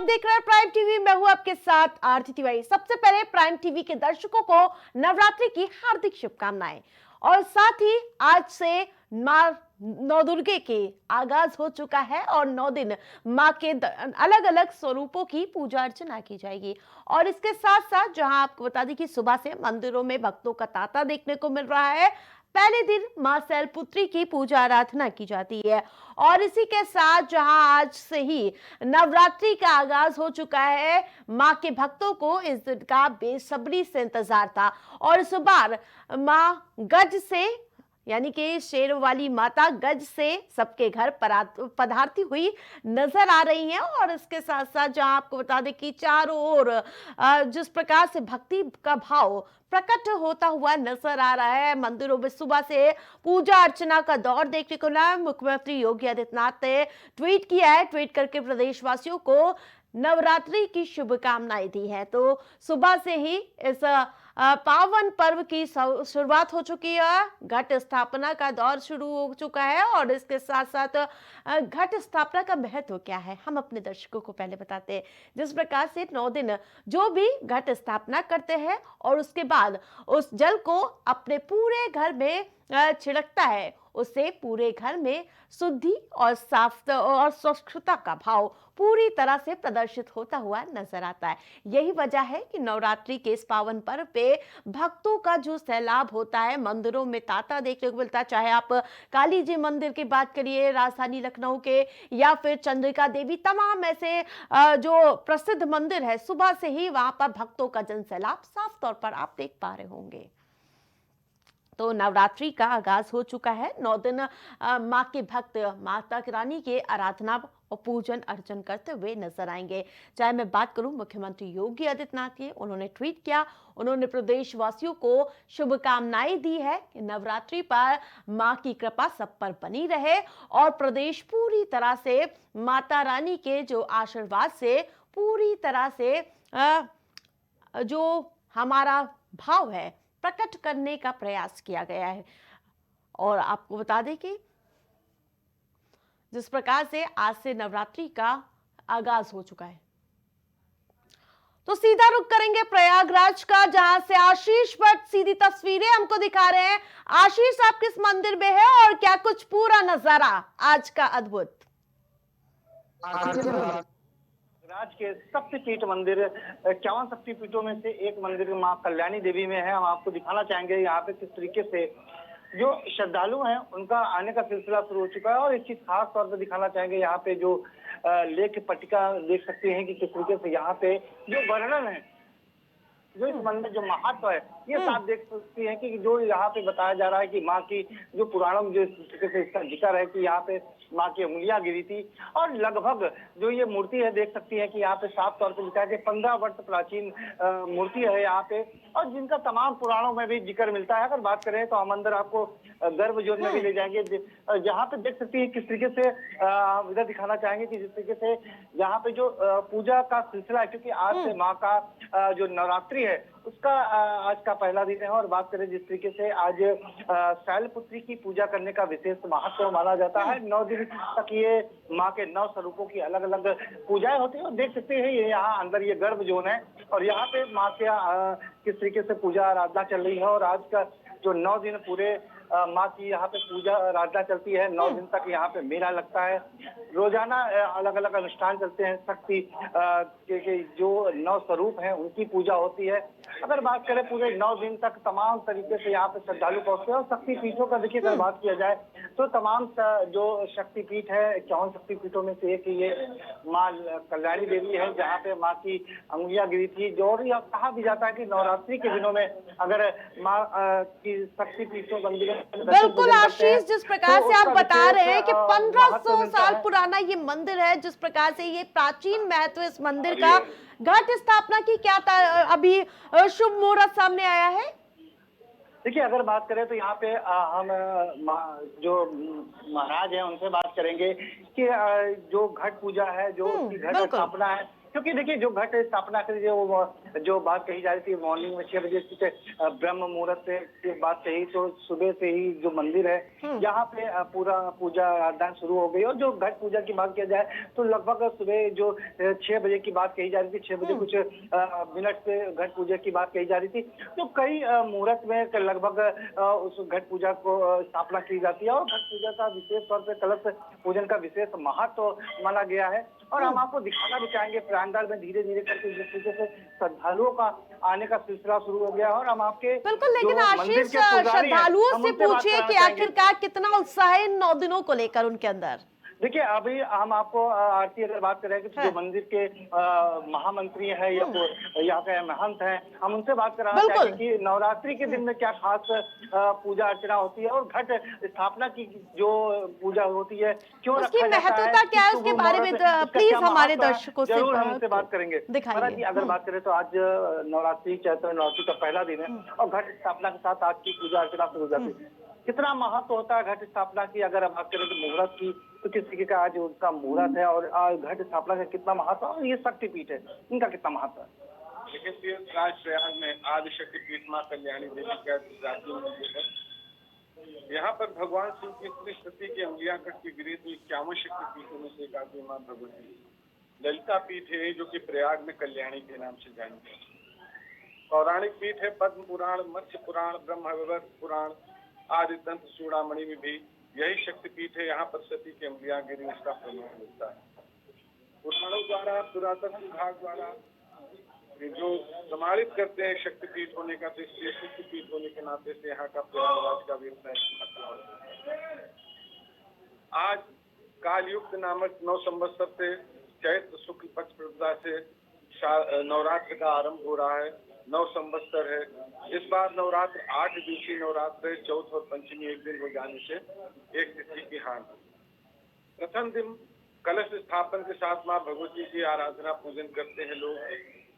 आप देख रहे हैं प्राइम टीवी। मैं हूं आपके साथ आरती तिवारी। सबसे पहले प्राइम टीवी के दर्शकों को नवरात्रि की हार्दिक शुभकामनाएं और साथ ही आज से मां नौ दुर्गे के आगाज हो चुका है और 9 दिन मां के अलग अलग स्वरूपों की पूजा अर्चना की जाएगी। और इसके साथ साथ जहां आपको बता दें कि सुबह से मंदिरों में भक्तों का तांता देखने को मिल रहा है। पहले दिन मां शैलपुत्री की पूजा आराधना की जाती है और इसी के साथ जहां आज से ही नवरात्रि का आगाज हो चुका है, मां के भक्तों को इस दिन का बेसब्री से इंतजार था। और इस बार मां गज से यानी कि शेर वाली माता गज से सबके घर पधारती हुई नजर आ रही हैं। और इसके साथ साथ जहां आपको बता दें कि चारों ओर जिस प्रकार से भक्ति का भाव प्रकट होता हुआ नजर आ रहा है, मंदिरों में सुबह से पूजा अर्चना का दौर देखने को मिला। मुख्यमंत्री योगी आदित्यनाथ ने ट्वीट किया है, ट्वीट करके प्रदेशवासियों को नवरात्रि की शुभकामनाएं दी है। तो सुबह से ही इस पावन पर्व की शुरुआत हो चुकी है। घट स्थापना का दौर शुरू हो चुका है और इसके साथ साथ घट स्थापना का महत्व क्या है हम अपने दर्शकों को पहले बताते हैं। जिस प्रकार से 9 दिन जो भी घट स्थापना करते हैं और उसके बाद उस जल को अपने पूरे घर में छिड़कता है, उससे पूरे घर में शुद्धि और साफ और स्वच्छता का भाव पूरी तरह से प्रदर्शित होता हुआ नजर आता है। यही वजह है कि नवरात्रि के इस पावन पर्व पे भक्तों का जो सैलाब होता है, मंदिरों में तांता देखने को मिलता है। चाहे आप काली जी मंदिर की बात करिए राजधानी लखनऊ के, या फिर चंद्रिका देवी, तमाम ऐसे जो प्रसिद्ध मंदिर है, सुबह से ही वहां पर भक्तों का जन सैलाब साफ तौर पर आप देख पा रहे होंगे। तो नवरात्रि का आगाज हो चुका है। 9 दिन मां के भक्त माता रानी के आराधना और पूजन अर्चन करते हुए नजर आएंगे। चाहे मैं बात करूं मुख्यमंत्री योगी आदित्यनाथ की, उन्होंने ट्वीट किया, उन्होंने प्रदेशवासियों को शुभकामनाएं दी है कि नवरात्रि पर मां की कृपा सब पर बनी रहे और प्रदेश पूरी तरह से माता रानी के जो आशीर्वाद से पूरी तरह से जो हमारा भाव है प्रकट करने का प्रयास किया गया है। और आपको बता दें कि जिस प्रकार से आज से नवरात्रि का आगाज हो चुका है, तो सीधा रुख करेंगे प्रयागराज का, जहां से आशीष भट्ट सीधी तस्वीरें हमको दिखा रहे हैं। आशीष, आप किस मंदिर में है और क्या कुछ पूरा नजारा आज का अद्भुत? राज के शक्तिपीठ मंदिर 51 शक्तिपीठों में से एक मंदिर मां कल्याणी देवी में है। हम आपको दिखाना चाहेंगे यहाँ पे किस तरीके से जो श्रद्धालु हैं उनका आने का सिलसिला शुरू हो चुका है। और एक चीज खास तौर पे दिखाना चाहेंगे, यहाँ पे जो लेख पट्टिका देख सकते हैं कि किस तरीके से यहाँ पे जो वर्णन है, जो इस मंदिर जो महत्व है, ये साफ देख सकती हैं कि जो यहाँ पे बताया जा रहा है कि माँ की जो पुराणों में जो इस तरीके से इसका जिक्र है कि यहाँ पे माँ की उंगलियां गिरी थी। और लगभग जो ये मूर्ति है देख सकती है कि यहाँ पे साफ तौर पे लिखा है कि 15 वर्ष प्राचीन मूर्ति है यहाँ पे, और जिनका तमाम पुराणों में भी जिक्र मिलता है। अगर बात करें तो हम अंदर आपको गर्भ जोन में भी ले जाएंगे, जहाँ पे देख सकती है किस तरीके से इधर दिखाना चाहेंगे कि जिस तरीके से यहाँ पे जो पूजा का सिलसिला है, क्योंकि आज से माँ का जो नवरात्रि है उसका आज का पहला दिन है। और बात करें जिस तरीके से आज शैलपुत्री की पूजा करने का विशेष महत्व माना जाता है। 9 दिन तक ये माँ के 9 स्वरूपों की अलग अलग पूजाएं होती है। और देख सकते हैं ये यहाँ अंदर ये गर्भ जोन है और यहाँ पे माँ के किस तरीके से पूजा आराधना चल रही है। और आज का जो 9 दिन पूरे माँ की यहाँ पे पूजा आराधना चलती है। 9 दिन तक यहाँ पे मेला लगता है, रोजाना अलग अलग अनुष्ठान चलते हैं। शक्ति के जो 9 स्वरूप हैं उनकी पूजा होती है। अगर बात करें पूरे 9 दिन तक तमाम तरीके से यहाँ पे श्रद्धालु पहुंचते हैं। और शक्ति पीठों का देखिए अगर बात किया जाए तो तमाम जो शक्ति पीठ है 51 शक्ति पीठों में से एक ये माँ कल्याणी देवी है, जहाँ पे माँ की अंगुलियां गिरी थी। जो कहा भी जाता है कि नवरात्रि के दिनों में अगर माँ की शक्ति पीठों मंदिर बिल्कुल आशीष, जिस प्रकार से आप बता रहे हैं कि 1500 साल पुराना ये मंदिर है, जिस प्रकार से ये प्राचीन महत्व इस मंदिर का, घट स्थापना की क्या अभी शुभ मुहूर्त सामने आया है? देखिए अगर बात करें तो यहाँ पे हम जो महाराज हैं उनसे बात करेंगे कि जो घट पूजा है, जो घट स्थापना है, क्योंकि देखिए जो घट स्थापना की जो बात कही जा रही थी मॉर्निंग में 6 बजे से ब्रह्म मुहूर्त से की बात कही, तो सुबह से ही जो मंदिर है यहाँ पे पूरा पूजा आराधना शुरू हो गई। और जो घट पूजा की बात किया जाए तो लगभग सुबह जो 6 बजे की बात कही जा रही थी, 6 बजे कुछ मिनट से घट पूजा की बात कही जा रही थी। तो कई मुहूर्त में लगभग उस घट पूजा को स्थापना की जाती है। और घट पूजा का विशेष तौर पर कलश पूजन का विशेष महत्व माना गया है। और हम आपको दिखाना भी चाहेंगे प्रांगण में धीरे धीरे करके जिस तरीके से श्रद्धालुओं का आने का सिलसिला शुरू हो गया। और हम आपके बिल्कुल, लेकिन जो मंदिर आशीष, के पुजारी हैं, श्रद्धालुओं हम से उनसे बात पूछिए कराना कि चाहेंगे। आखिरकार कितना उत्साह है इन 9 दिनों को लेकर उनके अंदर। देखिए अभी हम आपको आरती अगर बात करें कि जो मंदिर के महामंत्री है या यहाँ के महंत हैं, हम उनसे बात कराना चाहेंगे कि नवरात्रि के दिन में क्या खास पूजा अर्चना होती है और घट स्थापना की जो पूजा होती है क्यों उसकी रखा जाता है, महत्वता क्या है, उसके बारे में प्लीज हमारे दर्शकों से जरूर हम उनसे बात करेंगे। महाराज जी अगर बात करें तो आज नवरात्रि चैत्र नवरात्रि का पहला दिन है और घट स्थापना के साथ आज की पूजा अर्चना शुरू हो जाती है। कितना महत्व होता है घट स्थापना की? अगर हम बात करें तो मुहूर्त की, तो किस तरीके का आज उनका मुहूर्त है और घट स्थापना का कितना महत्व है और ये शक्तिपीठ है, इनका कितना महत्व है? देखिए प्रयाग में आदि शक्तिपीठ मां कल्याणी देवी का राज्य मंदिर है। यहाँ पर भगवान शिव की इतनी सती की अंगुलियां कटती गिरी थी। 51 शक्तिपीठों में से एक आदि मां भगवती ललिता पीठ है जो कि प्रयाग में कल्याणी के नाम से जानी जाती। पौराणिक पीठ है। पद्म पुराण, मत्स्य पुराण, ब्रह्मवैवर्त पुराण आदि तंत्र चूड़ामणि में भी यही शक्तिपीठ है। यहाँ पर सती की अंगुलियां गिरी इसका प्रमाण मिलता है। पुराणों द्वारा, पुरातत्व विभाग द्वारा जो प्रमाणित करते हैं शक्तिपीठ होने का, तो इसलिए शक्तिपीठ होने के नाते से यहाँ का प्रयागराज का भी इतना आज कालयुक्त नामक 9 संवत्सर से चैत्र शुक्ल पक्ष प्रतिपदा से नवरात्र का आरंभ हो रहा है। 9 संवत्सर है। इस बार नवरात्र 8 दिवसीय नवरात्र है। चौथ और पंचमी एक दिन हो जाने से एक तिथि की हार। प्रथम दिन कलश स्थापन के साथ मां भगवती की आराधना पूजन करते हैं लोग।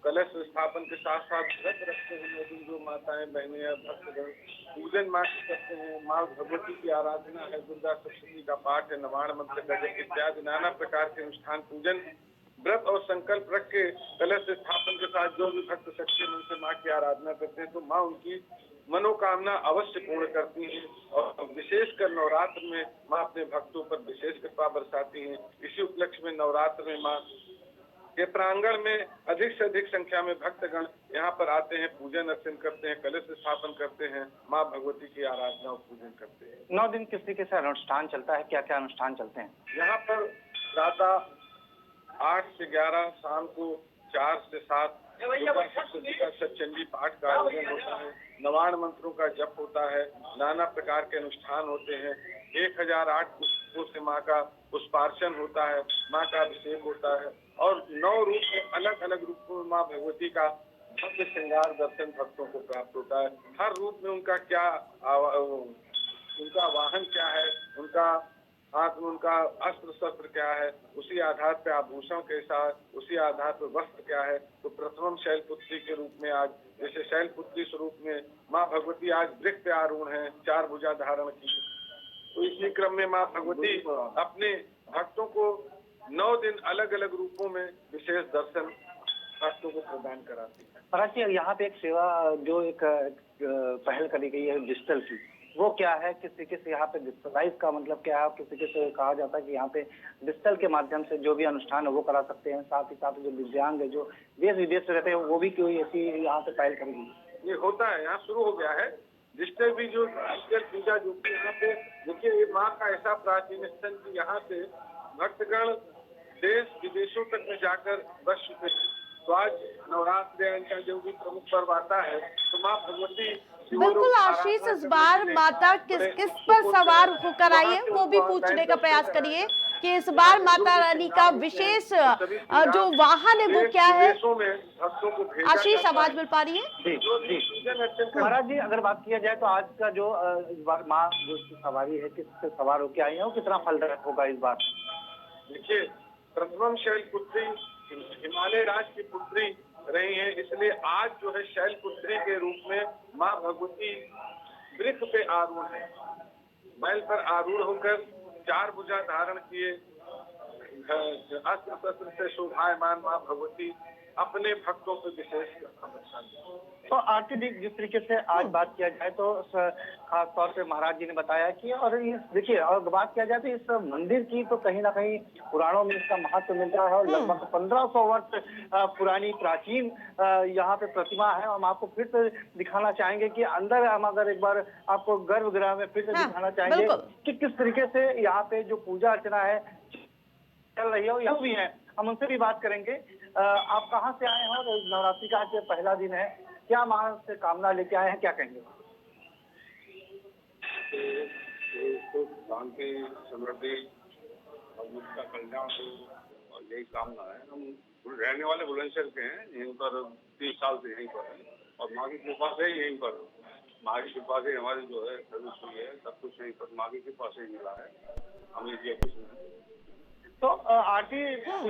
कलश स्थापन के साथ साथ व्रत रखते हैं जो माताएं बहनें या भक्तगण पूजन मां करते हैं। मां भगवती की आराधना है, दुर्गा सप्तमी का पाठ है, नवाण मंत्र का जप इत्यादि नाना प्रकार के अनुष्ठान पूजन व्रत और संकल्प रख के कलश स्थापन के साथ जो भी भक्त सच्चे मन से माँ की आराधना करते हैं तो माँ उनकी मनोकामना अवश्य पूर्ण करती हैं। और विशेषकर नवरात्र में माँ अपने भक्तों पर विशेष कृपा बरसाती हैं। इसी उपलक्ष्य में नवरात्र में माँ के प्रांगण में अधिक से अधिक संख्या में भक्तगण यहाँ पर आते हैं, पूजन अर्चन करते हैं, कलश स्थापन करते हैं, माँ भगवती की आराधना और पूजन करते हैं। 9 दिन किस तरीके से अनुष्ठान चलता है, क्या क्या अनुष्ठान चलते हैं? यहाँ पर प्रातः 8 से 11, शाम को 4 से 7 सतचंडी पाठ का आयोजन होता है। नवाण मंत्रों का जप होता है, नाना प्रकार के अनुष्ठान होते हैं। 1008 पुष्पों से माँ का पुष्पार्चन होता है, माँ का अभिषेक होता है और 9 रूप में अलग अलग रूपों में माँ भगवती का भव्य श्रृंगार दर्शन भक्तों को प्राप्त होता है। हर रूप में उनका क्या उनका वाहन क्या है, उनका हाथ में उनका अस्त्र शस्त्र क्या है, उसी आधार पे आभूषण कैसा है, उसी आधार पे वस्त्र क्या है। तो प्रथम शैलपुत्री के रूप में आज जैसे शैलपुत्री स्वरूप में माँ भगवती आज वृक्ष पे आरूढ़ है, 4 भुजा धारण की। तो इसी क्रम में माँ भगवती अपने भक्तों को 9 दिन अलग अलग रूपों में विशेष दर्शन भक्तों को प्रदान कराती है। महाराज जी यहाँ पे एक सेवा जो एक पहल करी गई है डिजिटल की, वो क्या है? किस तरीके से यहाँ पे डिजिटलाइज का मतलब क्या है? किस तरीके से कहा जाता है कि यहाँ पे डिजिटल के माध्यम से जो भी अनुष्ठान है वो करा सकते हैं, साथ ही साथ जो दिव्यांग है जो देश विदेश से रहते हैं वो भी कोई ऐसी यहाँ पे पहल करेगी? ये होता है, यहाँ शुरू हो गया है डिजिटल भी जो डिजिटल पूजा जो कि यहाँ पे देखिए ये माँ का ऐसा प्राचीन स्थल की यहाँ से भक्तगण देश विदेशों तक में जाकर बस चुके हैं। तो आज नवरात्र का जो भी प्रमुख पर्व आता है तो माँ भगवती बिल्कुल आशीष, इस बार माता किस पर सवार होकर आई है वो भी पूछने का प्रयास करिए कि इस बार माता रानी का विशेष जो वाहन है वो क्या है? आशीष, आवाज मिल पा रही है? जी महाराज जी अगर बात किया जाए तो आज का जो इस बार माँ जो सवारी है किस पे सवार होकर आई है वो कितना फलदायक होगा इस बार? देखिए प्रथम शैलपुत्री हिमालय राज की पुत्री रही है, इसलिए आज जो है शैलपुत्री के रूप में माँ भगवती वृक्ष पे आरूढ़ है। बैल पर आरूढ़ होकर 4 भुजा धारण किए अस्त्र शस्त्र से शोभायमान मां भगवती अपने भक्तों को विशेष करना। तो आरती दी, जिस तरीके से आज बात किया जाए तो खास तौर पे महाराज जी ने बताया कि, और इस देखिए, और बात किया जाए तो इस मंदिर की तो कहीं ना कहीं पुराणों में इसका महत्व मिलता है और लगभग 1500 वर्ष पुरानी प्राचीन यहाँ पे प्रतिमा है। हम आपको फिर से दिखाना चाहेंगे कि अंदर हम अगर एक बार आपको गर्भगृह में फिर से दिखाना चाहेंगे कि किस तरीके से यहाँ पे जो पूजा अर्चना है चल रही है, और यहाँ भी है, हम उनसे भी बात करेंगे। आप कहाँ से आए हैं और नवरात्रि का आज पहला दिन है, क्या मां से कामना लेके आए हैं, क्या कहेंगे? तो शांति, समृद्धि और उसका कल्याण हो, और यही कामना है। हम रहने वाले बुलंदशहर के हैं, यहीं पर 30 साल से यहीं पर हैं, और माँ की कृपा से यहीं पर, माँ की कृपा से हमारी जो है सर्विस हुई है, सब कुछ यहीं पर माँ की कृपा से ही मिला है, हमें ये कुछ नहीं। तो आरती,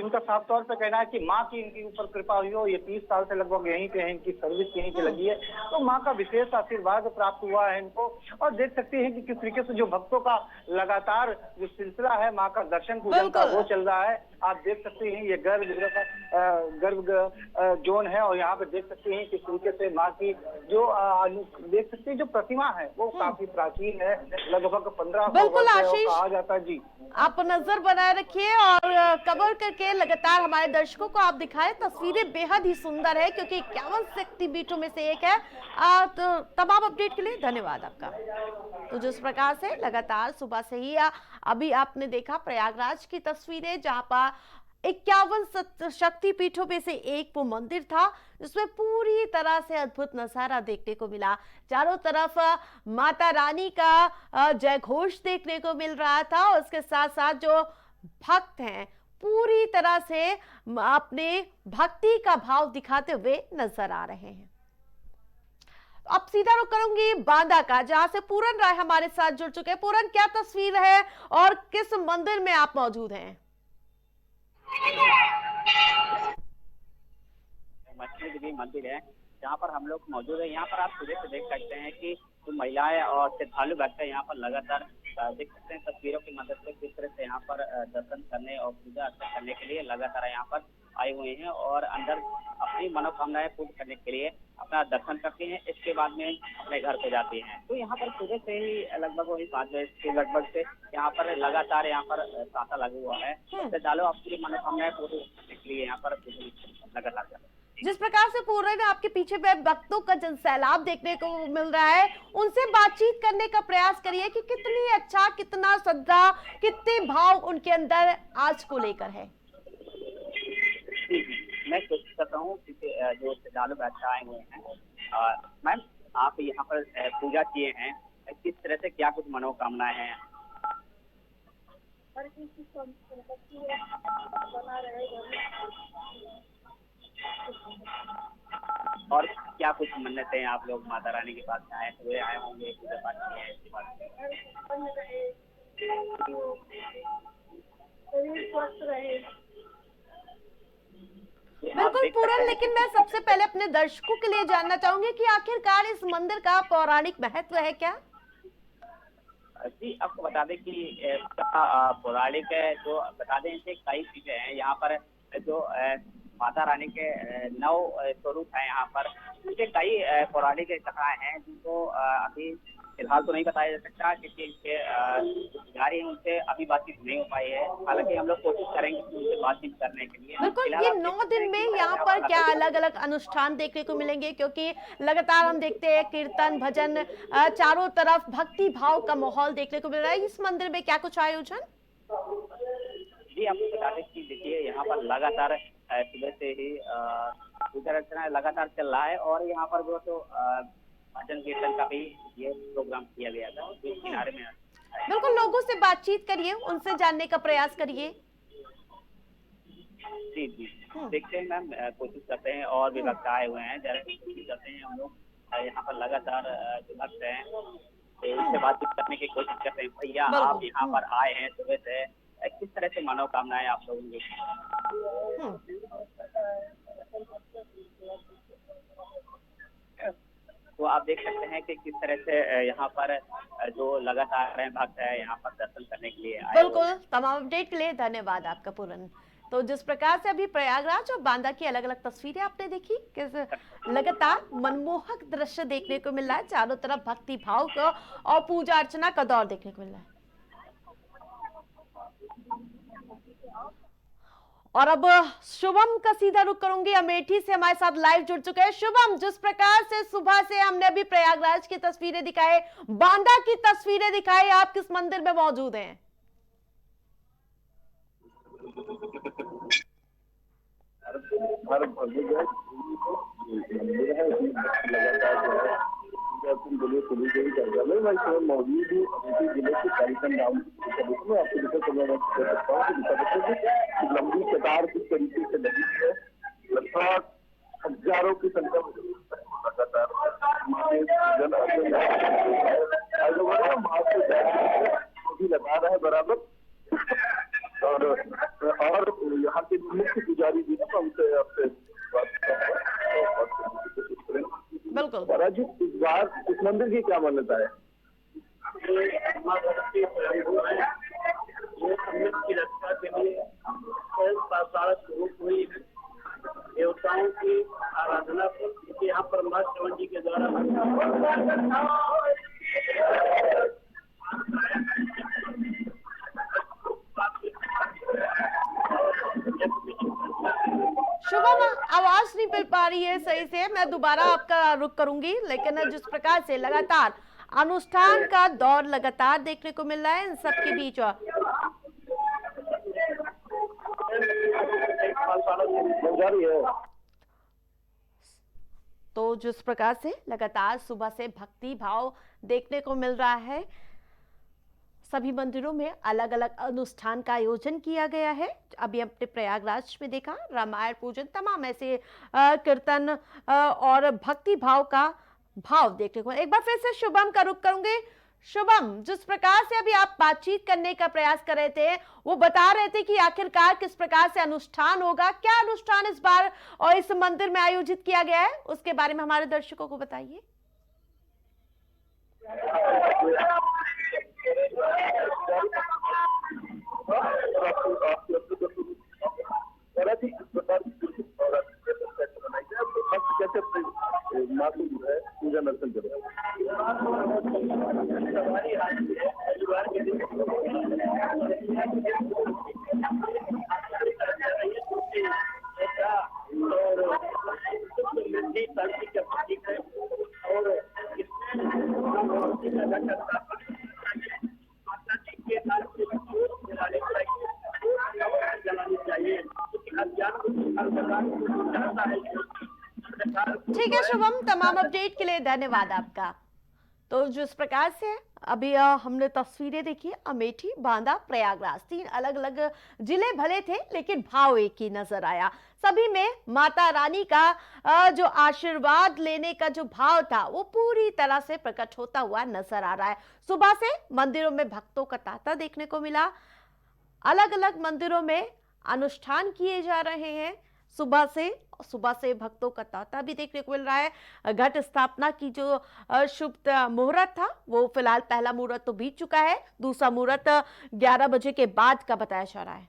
इनका साफ तौर पे कहना है कि माँ की इनके ऊपर कृपा हुई हो, ये 30 साल से लगभग यहीं पे है, इनकी सर्विस यहीं पे लगी है, तो माँ का विशेष आशीर्वाद प्राप्त हुआ है इनको। और देख सकते हैं कि किस तरीके से जो भक्तों का लगातार जो सिलसिला है माँ का दर्शन पूजन का, वो चल रहा है। आप देख सकते हैं ये गर्भ जोन है, और यहाँ पे देख सकते हैं किस तरीके से माँ की जो देख सकते हैं जो प्रतिमा है वो काफी प्राचीन है, लगभग 1500 वर्ष कहा जाता है। जी, आप नजर बनाए रखिए और कवर करके लगातार हमारे दर्शकों को आप दिखाएं। तस्वीरें बेहद ही सुंदर है क्योंकि 51 शक्तिपीठों में से एक है। तो तमाम अपडेट के लिए धन्यवाद आपका। तो जिस प्रकार से लगातार सुबह से ही अभी आपने देखा प्रयागराज की तस्वीरें, जहां पर 51 शक्तिपीठों में से एक वो मंदिर था जिसमें पूरी तरह से अद्भुत नजारा देखने को मिला। चारों तरफ माता रानी का जय घोष देखने को मिल रहा था, और उसके साथ साथ जो भक्त हैं पूरी तरह से अपने भक्ति का भाव दिखाते हुए नजर आ रहे हैं। अब सीधा रुख करूंगी बांदा का, जहां से पूरन राय हमारे साथ जुड़ चुके हैं। पूरन, क्या तस्वीर है और किस मंदिर में आप मौजूद हैं? मछली देवी मंदिर है जहाँ पर हम लोग मौजूद है। यहाँ पर आप सुबह से देख सकते हैं कि जो महिलाएं और श्रद्धालु भक्त हैं यहाँ पर लगातार देख सकते हैं तस्वीरों की मदद से किस तरह से यहाँ पर दर्शन करने और पूजा अर्चना करने के लिए लगातार यहाँ पर आए हुए हैं, और अंदर अपनी मनोकामनाएं पूर्ण करने के लिए अपना दर्शन करते हैं। इसके बाद में अपने घर को जाते हैं। तो यहाँ पर सुबह से ही लगभग वही 5 बजे से लगभग से यहाँ पर लगातार यहाँ पर तांता लगा हुआ है। श्रद्धालु अपनी मनोकामनाएं पूर्ण करने के लिए यहाँ पर लगातार जाते हैं। जिस प्रकार से पूरे में आपके पीछे भक्तों का जनसैलाब देखने को मिल रहा है, उनसे बातचीत करने का प्रयास करिए कि कितनी अच्छा, कितना श्रद्धा, कितने भाव उनके अंदर आज को लेकर है। मैं कोशिश करता हूँ कि जो श्रद्धालु भक्त आए हुए हैं, मैम आप यहाँ पर पूजा किए हैं, किस तरह से क्या कुछ मनोकामनाएं हैं? और क्या कुछ मन्नतें हैं आप लोग माता रानी के पास आए होंगे, पूजा पाठ किए हैं इसके बाद? बिल्कुल पूरन, लेकिन मैं सबसे पहले अपने दर्शकों के लिए जानना चाहूंगी कि आखिरकार इस मंदिर का पौराणिक महत्व है क्या? जी, आपको बता दें कि पौराणिक जो बता दें इसे कई चीजें हैं। यहाँ पर जो माता रानी के 9 स्वरूप हैं, यहाँ पर उनके कई पौराणिक कथाएं हैं जिनको अभी फिलहाल तो नहीं बताया जा सकता क्योंकि इनके पुजारी हैं उनसे अभी बातचीत नहीं हो पाई है। हालांकि हम लोग कोशिश करेंगे कि उनसे बातचीत करने के लिए। बिल्कुल, ये 9 दिन में यहाँ पर क्या अलग अलग अनुष्ठान देखने को मिलेंगे? क्योंकि लगातार हम देखते हैं कीर्तन भजन, चारों तरफ भक्ति भाव का माहौल देखने को मिल रहा है। इस मंदिर में क्या कुछ आयोजन? जी, आपको बता दें कि देखिए यहाँ पर लगातार सुबह से ही पूजा अर्चना लगातार चल रहा है, और यहाँ पर जो तो भजन कीर्तन का भी ये प्रोग्राम किया गया था जो किनारे में। बिल्कुल, लोगों से बातचीत करिए, उनसे जानने का प्रयास करिए। जी जी, देखते हैं मैम, कोशिश करते हैं। और भी भक्त आए हुए हैं, जरा कोशिश करते हैं हम लोग यहाँ पर लगातार जो भक्त हैं तो उनसे बातचीत करने की कोशिश करते हैं। भैया, आप यहाँ पर आए हैं सुबह से, किस तरह से मनोकामनाएं आप लोगों की? तो आप देख सकते हैं कि किस तरह से यहाँ पर जो लगातार आ रहे हैं भक्त है यहाँ पर दर्शन करने के लिए आए बिल्कुल, तमाम अपडेट के लिए धन्यवाद आपका पूरन। तो जिस प्रकार से अभी प्रयागराज और बांदा की अलग अलग तस्वीरें आपने देखी, किस लगातार मनमोहक दृश्य देखने को मिल रहा है, चारों तरफ भक्ति भाव का और पूजा अर्चना का दौर देखने को मिल रहा है। और अब शुभम का सीधा रुख करूंगी, अमेठी से हमारे साथ लाइव जुड़ चुके हैं। शुभम, जिस प्रकार से सुबह से हमने अभी प्रयागराज की तस्वीरें दिखाई, बांदा की तस्वीरें दिखाई, आप किस मंदिर में मौजूद हैं? हर मंदिर है लगातार जो है जिले खुली गई कार्यक्रम है। मैं स्वयं मौजूद हूँ अमेठी जिले के कार्यक्रम गाँव में। आपको दिक्कत मैं कह सकता हूँ कि लंबी कतार किस तरीके से लगी है, लगभग हजारों की संख्या में लगातार भी लगा रहा है बराबर। और यहाँ के मुख्य पुजारी जी ने उनसे आपसे बिल्कुल महाराज जी, इस बार इस मंदिर की क्या मान्यता है? की रक्षा के लिए हुई है, देवताओं की आराधना पर यहाँ पर मां श्रवण जी के द्वारा शुभम, आवाज नहीं मिल पा रही है सही से, मैं दोबारा आपका रुख करूंगी। लेकिन जिस प्रकार से लगातार अनुष्ठान का दौर लगातार देखने को मिल रहा है इन सबके बीच, तो जिस प्रकार से लगातार सुबह से भक्ति भाव देखने को मिल रहा है, सभी मंदिरों में अलग अलग अनुष्ठान का आयोजन किया गया है। अभी अपने प्रयागराज में देखा रामायण पूजन, तमाम ऐसे कीर्तन और भक्ति भाव का भाव देखने को। एक बार फिर से शुभम का रुख करूंगे। शुभम, जिस प्रकार से अभी आप बातचीत करने का प्रयास कर रहे थे, वो बता रहे थे कि आखिरकार किस प्रकार से अनुष्ठान होगा, क्या अनुष्ठान इस बार और इस मंदिर में आयोजित किया गया है, उसके बारे में हमारे दर्शकों को बताइए। पूजा दर्शन करें। ठीक है शुभम, तमाम अपडेट के लिए धन्यवाद आपका। तो जिस प्रकार से अभी हमने तस्वीरें देखी, अमेठी, बांदा, प्रयागराज, 3 अलग अलग जिले भले थे लेकिन भाव एक ही नजर आया। सभी में माता रानी का जो आशीर्वाद लेने का जो भाव था वो पूरी तरह से प्रकट होता हुआ नजर आ रहा है। सुबह से मंदिरों में भक्तों का तांता देखने को मिला, अलग अलग मंदिरों में अनुष्ठान किए जा रहे हैं। सुबह से भक्तों का तांता भी देखने को मिल रहा है। घट स्थापना की जो शुभ मुहूर्त था वो फिलहाल पहला मुहूर्त तो बीत चुका है, दूसरा मुहूर्त 11 बजे के बाद का बताया जा रहा है।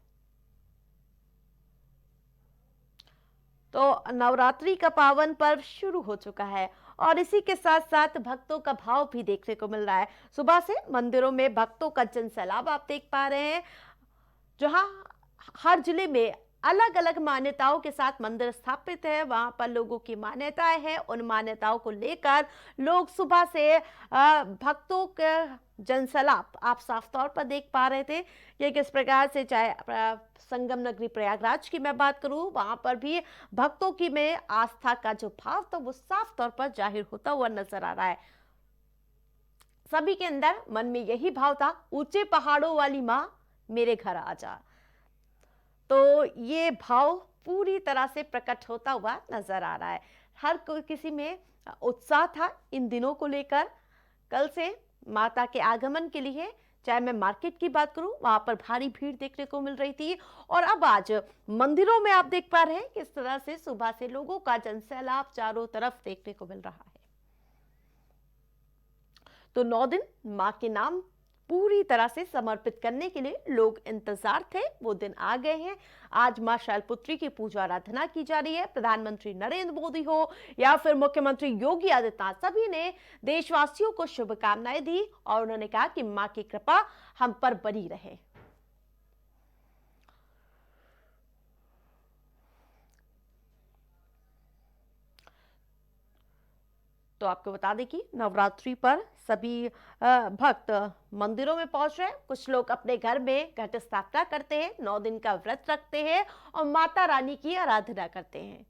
तो नवरात्रि का पावन पर्व शुरू हो चुका है और इसी के साथ साथ भक्तों का भाव भी देखने को मिल रहा है। सुबह से मंदिरों में भक्तों का जनसैलाब आप देख पा रहे हैं, जहां हर जिले में अलग अलग मान्यताओं के साथ मंदिर स्थापित है, वहां पर लोगों की मान्यताएं हैं। उन मान्यताओं को लेकर लोग सुबह से भक्तों के जनसैलाब आप साफ तौर पर देख पा रहे थे। ये किस प्रकार से, चाहे संगम नगरी प्रयागराज की मैं बात करूं, वहां पर भी भक्तों की में आस्था का जो भाव था वो साफ तौर पर जाहिर होता हुआ नजर आ रहा है। सभी के अंदर मन में यही भाव था, ऊंचे पहाड़ों वाली मां मेरे घर आ जा। तो ये भाव पूरी तरह से प्रकट होता हुआ नजर आ रहा है। हर कोई किसी में उत्साह था इन दिनों को लेकर। कल से माता के आगमन के लिए, चाहे मैं मार्केट की बात करूं, वहां पर भारी भीड़ देखने को मिल रही थी, और अब आज मंदिरों में आप देख पा रहे हैं किस तरह से सुबह से लोगों का जनसैलाब चारों तरफ देखने को मिल रहा है। तो 9 दिन मां के नाम पूरी तरह से समर्पित करने के लिए लोग इंतजार थे, वो दिन आ गए हैं। आज मां शैलपुत्री की पूजा आराधना की जा रही है। प्रधानमंत्री नरेंद्र मोदी हो या फिर मुख्यमंत्री योगी आदित्यनाथ, सभी ने देशवासियों को शुभकामनाएं दी और उन्होंने कहा कि मां की कृपा हम पर बनी रहे। तो आपको बता दें कि नवरात्रि पर सभी भक्त मंदिरों में पहुंच रहे हैं। कुछ लोग अपने घर में घट स्थापना करते हैं, 9 दिन का व्रत रखते हैं और माता रानी की आराधना करते हैं।